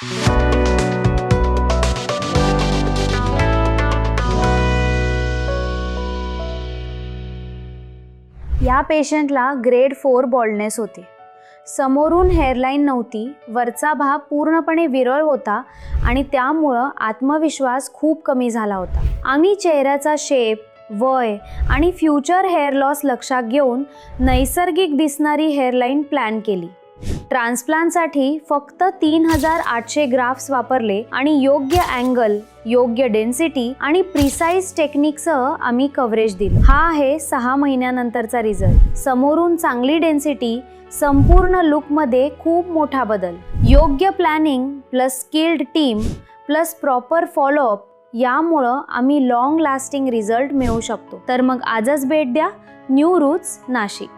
या पेशंटला grade 4 baldness होती. समोरून हेअरलाईन नव्हती, वरचा भाग पूर्णपणे विरळ होता आणि त्यामुळं आत्मविश्वास खूप कमी झाला होता. आम्ही चेहऱ्याचा शेप, वय आणि फ्युचर हेअर लॉस लक्षात घेऊन नैसर्गिक दिसणारी हेअरलाईन प्लॅन केली. ट्रान्सप्लांटसाठी फक्त 3800 ग्राफ्स वापरले आणि योग्य अँगल, योग्य डेन्सिटी आणि प्रिसाइज टेक्निकसह आम्ही कव्हरेज दिलं. हा आहे 6 महिन्यानंतरचा रिझल्ट. समोरून चांगली डेन्सिटी, संपूर्ण लुकमध्ये खूप मोठा बदल. योग्य planning plus skilled team plus proper follow up यामुळं आम्ही लॉंग लास्टिंग रिझल्ट मिळवू शकतो. तर मग आजच भेट द्या न्यू रूट्स नाशिक.